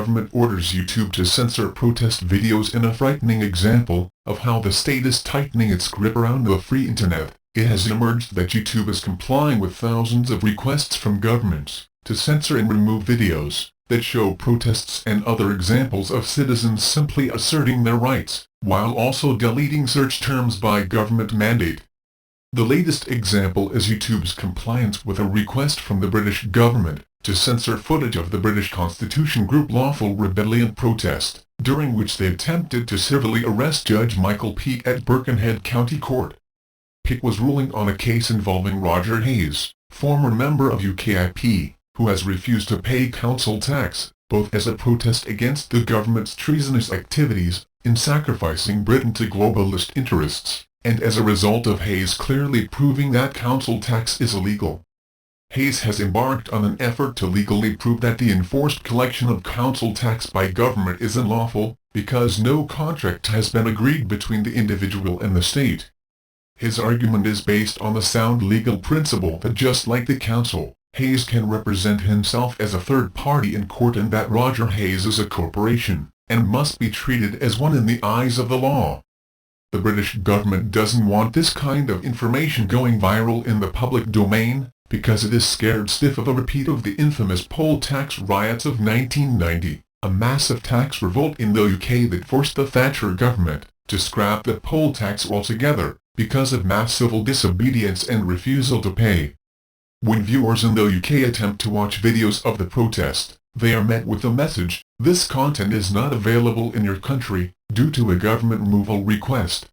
government orders YouTube to censor protest videos in a frightening example of how the state is tightening its grip around the free internet. It has emerged that YouTube is complying with thousands of requests from governments to censor and remove videos that show protests and other examples of citizens simply asserting their rights, while also deleting search terms by government mandate. The latest example is YouTube's compliance with a request from the British government to censor footage of the British Constitution group Lawful Rebellion protest, during which they attempted to civilly arrest Judge Michael Peake at Birkenhead County Court. Peake was ruling on a case involving Roger Hayes, former member of UKIP, who has refused to pay council tax, both as a protest against the government's treasonous activities in sacrificing Britain to globalist interests, and as a result of Hayes clearly proving that council tax is illegal. Hayes has embarked on an effort to legally prove that the enforced collection of council tax by government is unlawful, because no contract has been agreed between the individual and the state. His argument is based on the sound legal principle that just like the council, Hayes can represent himself as a third party in court and that Roger Hayes is a corporation, and must be treated as one in the eyes of the law. The British government doesn't want this kind of information going viral in the public domain, because it is scared stiff of a repeat of the infamous poll tax riots of 1990, a massive tax revolt in the UK that forced the Thatcher government to scrap the poll tax altogether, because of mass civil disobedience and refusal to pay. When viewers in the UK attempt to watch videos of the protest, they are met with the message, "This content is not available in your country, due to a government removal request."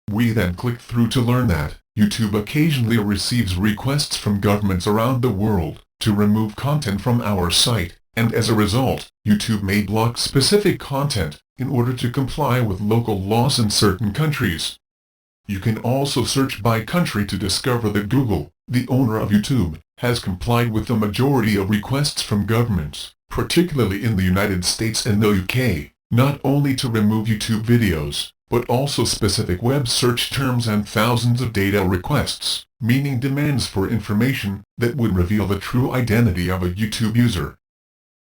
We then click through to learn that YouTube occasionally receives requests from governments around the world to remove content from our site, and as a result, YouTube may block specific content in order to comply with local laws in certain countries. You can also search by country to discover that Google, the owner of YouTube, has complied with the majority of requests from governments, particularly in the United States and the UK, not only to remove YouTube videos, but also specific web search terms and thousands of data requests, meaning demands for information that would reveal the true identity of a YouTube user.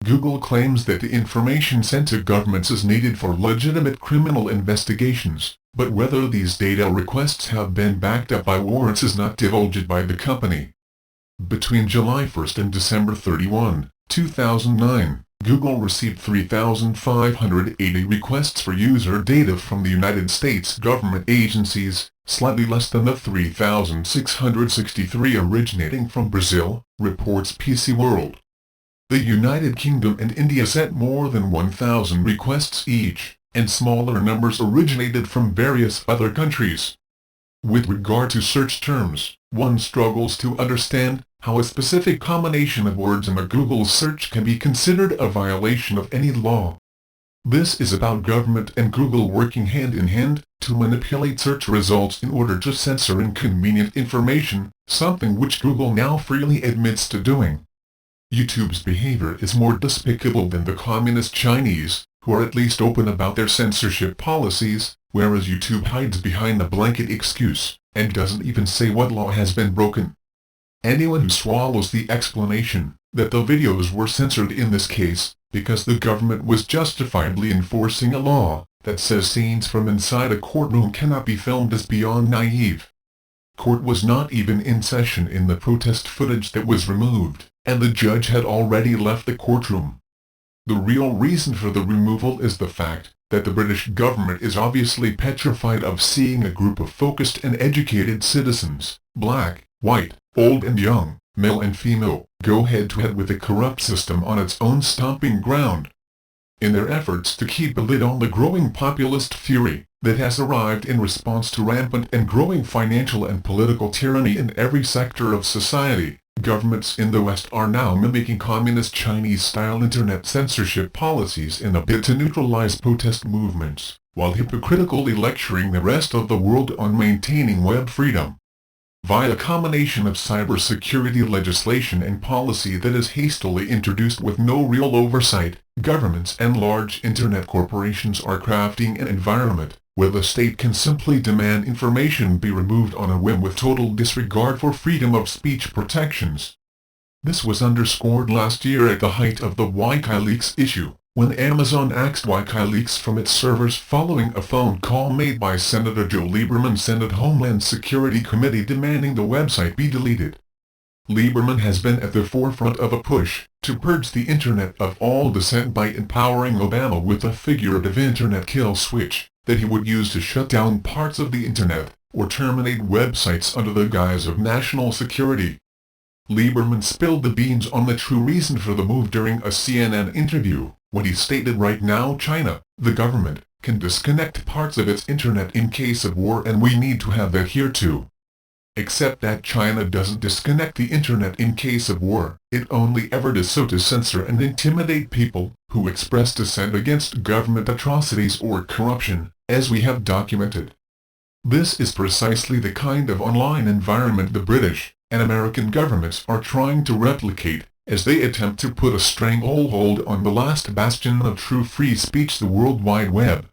Google claims that the information sent to governments is needed for legitimate criminal investigations, but whether these data requests have been backed up by warrants is not divulged by the company. Between July 1 and December 31, 2009, Google received 3,580 requests for user data from the United States government agencies, slightly less than the 3,663 originating from Brazil, reports PC World. The United Kingdom and India sent more than 1,000 requests each, and smaller numbers originated from various other countries. With regard to search terms, one struggles to understand how a specific combination of words in a Google search can be considered a violation of any law. This is about government and Google working hand in hand to manipulate search results in order to censor inconvenient information, something which Google now freely admits to doing. YouTube's behavior is more despicable than the communist Chinese, who are at least open about their censorship policies, whereas YouTube hides behind a blanket excuse, and doesn't even say what law has been broken. Anyone who swallows the explanation that the videos were censored in this case because the government was justifiably enforcing a law that says scenes from inside a courtroom cannot be filmed is beyond naive. Court was not even in session in the protest footage that was removed, and the judge had already left the courtroom. The real reason for the removal is the fact that the British government is obviously petrified of seeing a group of focused and educated citizens, black, white, old and young, male and female, go head-to-head with a corrupt system on its own stomping ground. In their efforts to keep a lid on the growing populist fury that has arrived in response to rampant and growing financial and political tyranny in every sector of society, governments in the West are now mimicking communist Chinese-style internet censorship policies in a bid to neutralize protest movements, while hypocritically lecturing the rest of the world on maintaining web freedom. Via a combination of cybersecurity legislation and policy that is hastily introduced with no real oversight, governments and large internet corporations are crafting an environment where the state can simply demand information be removed on a whim with total disregard for freedom of speech protections. This was underscored last year at the height of the WikiLeaks issue, When Amazon asked why leaks from its servers following a phone call made by Senator Joe Lieberman, Senate Homeland Security Committee demanding the website be deleted. Lieberman has been at the forefront of a push to purge the Internet of all dissent by empowering Obama with a figurative Internet kill switch that he would use to shut down parts of the Internet or terminate websites under the guise of national security. Lieberman spilled the beans on the true reason for the move during a CNN interview, when he stated right now China, the government, can disconnect parts of its Internet in case of war and we need to have that here too. Except that China doesn't disconnect the Internet in case of war, it only ever does so to censor and intimidate people who express dissent against government atrocities or corruption, as we have documented. This is precisely the kind of online environment the British and American governments are trying to replicate, as they attempt to put a stranglehold on the last bastion of true free speech, the World Wide Web.